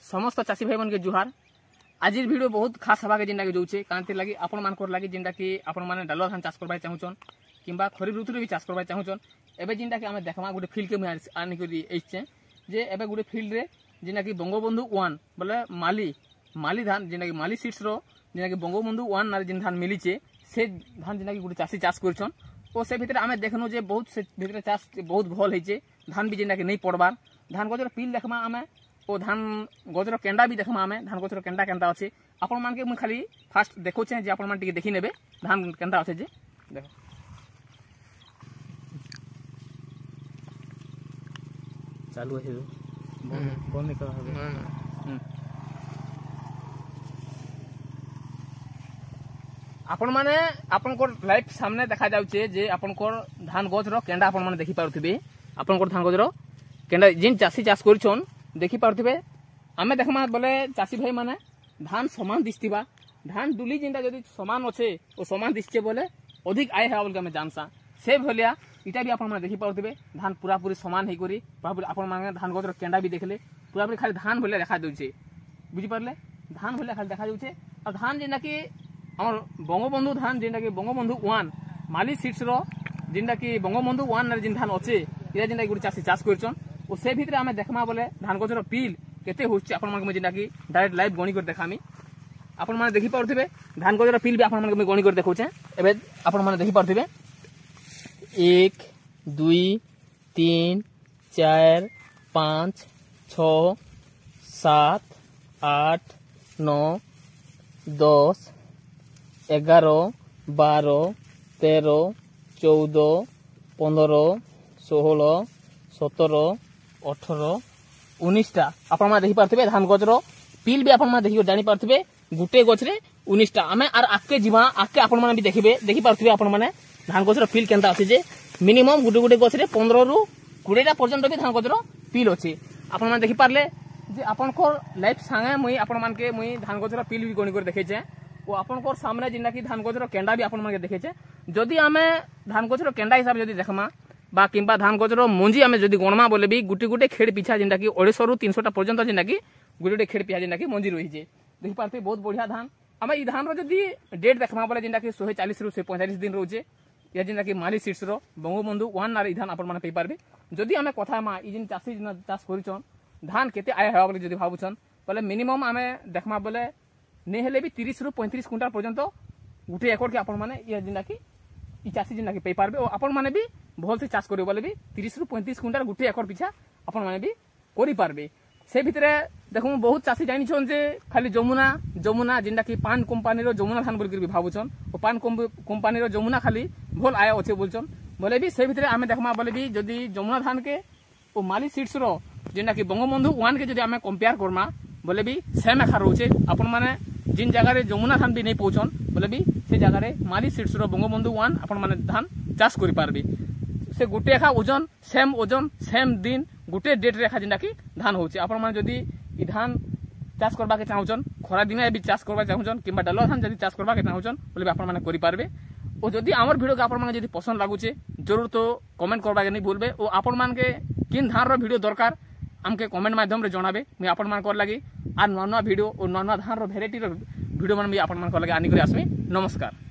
समस्त चाषी भाई मन के जुहार। आज वीडियो बहुत खास हवा के जिनटा के जोचे कांति लगी आपण मानकर लगी जिनटा कि आपण माने डालुआ धान चाष करबा चाहूछन किंबा खरीफ ऋतु भी चाष करबा चाहूछन। एबे जिनटा कि हम देखमा गुटे फील्ड के मैं आनी करी एछे जे एबे गुटे फील्ड रे जिनटा कि बंगबंधु 1 बोले माली धान जिनटा कि माली सीड्स रो जिनटा कि बंगबंधु 1 ना जिन धान मिलीचे से धान जिनटा कि गुटे चाषी चाष करछन ओ से भितर आमे देखनो जे बहुत से भितर चाष बहुत भल हेचे धान भी जिनटा कि नहीं पड़बार धान गजर पील देखमा आमे ओ धान गजर केंडा भी देखमा आमे धान गजर केंडा केंदा अछि आपण मान के मुई खाली फास्ट देखो छे जे आपण मान टिके देखि नेबे धान केंदा अछि जे देखो चालू है बंद नहीं कर हबे आपण माने आपण को लाइव सामने देखा जाउछे जे आपण को धान गजर केंडा आपण माने देखि पारुथिबे आपण को धान गजर केंडा जिन चाषी चाष करछन देखि पारुथिबे आमे देखमा बोले चाषी भाई माने धान समान दिसतिबा धान डुली जिनटा जदी समान अच्छे ओ समान दिसचे बोले अधिक आय है बोल के जानसा से भलिया इटा भी आपण माने देखि पारुथिबे धान पूरा पूरी समान हे करी आपण माने धान गजर केंडा भी देखले पूरा पूरी खाली धान भलिया देखा दउछे बुझि पारले धान भलिया खाली देखा दउछे और धान जिनटा कि हमर बंगबंधु धान जिनटा कि बंगबंधु 1 माली सीड्स रो जिनटा कि बंगबंधु 1 ना जिन धान अच्छे इरा जिनटा कि गुटे चाषी चाष करछन ओ से भितर आमे देखमा बोले धान गजर पील केते होछि आपण माने जिनटा कि डायरेक्ट लाइव गणी कर देखामी आपण माने देखि पारुथिबे धान गजर पील भी आपण माने गणी कर देखौछे एबे आपण माने देखि पारुथिबे 1 2 3 4 5 6 7 8 9 10 11 12 13 14 15 16 17 18 19 टा आपण माने देखि पारथिबे धान गजर पील भी आपण माने देखि जानि पारथिबे गुटे गछरे 19 टा आमे आर आके जीवा आके आपण माने भी देखिबे देखि पारथिबे आपण माने धान गजर पील केनता अछि जे मिनिमम गुटे गुटे गछरे 15 रु 20 टा पर्यंत भी धान गजर पील अछि आपण माने देखि पारले जे आपण को लाइफ संगे मुई आपण मान के मुई धान गजर पील भी गणी कर देखे छे ओ आपण को सामने जिना कि धान गजर केंडा भी आपण मान के देखे छे जदी आमे धान गजर केंडा हिसाब जदी देखमा बा किंबा धान गजर मंजी आमे जदी गणमा बोले भी गुटे गुटे खेड़ पिछा जिनटा कि 250 रु 300 टा पर्यंत जिनटा कि गुटे गुटे खेड़ पिछा जिनटा कि मंजी रही जे देखि पारते बहुत बढ़िया धान आमे ई धान रो जदी डेट देखमा बोले जिनटा कि 140 रु 145 दिन रोजे या जिनटा कि माली सीड्स रो बंगबंधु 1 ना ई धान आपण माने पे पारबे जदी आमे कथा मा ई जिन चाषी जिन चाष करिछन धान केते आय हवा बोले जदी भाबुछन बोले मिनिमम आमे देखमा बोले ने हेले भी 30 रु 35 क्विंटल पर्यंत गुटे एकड़ के आपण माने ये जिनटा कि ई चाषी जिनटा कि पे पारबे और आपण माने भी भल से चाष करियो बोले भी 30 रु 35 क्विंटल गुटे एकड़ पिछा आपण माने भी करि पारबे से भितरे देखो बहुत चाषी जानि छन जे खाली जमुना जिनटा कि पान कंपनी रो जमुना धान बोल के भी भाबुछन ओ पान कंपनी रो जमुना खाली भल आय अछि बोलछन बोले भी से भितरे आमे देखमा बोले भी जदी जमुना धान के ओ माली सीड्स रो जिनटा कि बंगबंधु 1 के जदी आमे कंपेयर करमा बोले भी सेम एखा रोचे आपण माने जिन जगह रे जमुना धान भी नहीं पहुंचन बोले भी से जगह रे माली सीड्स रो बंगबंधु 1 आपण माने धान चाष करि पारबे से गुटे एखा ओजन सेम दिन गुटे डेट रेखा जिनटा कि धान होचे आपण माने जदी ई धान चाष करबा के चाहउछन खरा दिने भी चाष करबा चाहउछन किबा डालो धान जदी चाष करबा के चाहउछन बोले भी आपण माने करि पारबे ओ जदी हमर वीडियो के आपण माने जदी पसंद लागुचे जरूर तो कमेंट करबा के नहीं भूलबे ओ आपण मान के किन धान रो वीडियो दरकार हमके कमेंट माध्यम रे जणाबे मैं आपण मान कर लागि आ नवा वीडियो और नवा धान रो वेराइटी रो वीडियो मन भी आपण मान कर लागि आनी करे आसमी नमस्कार।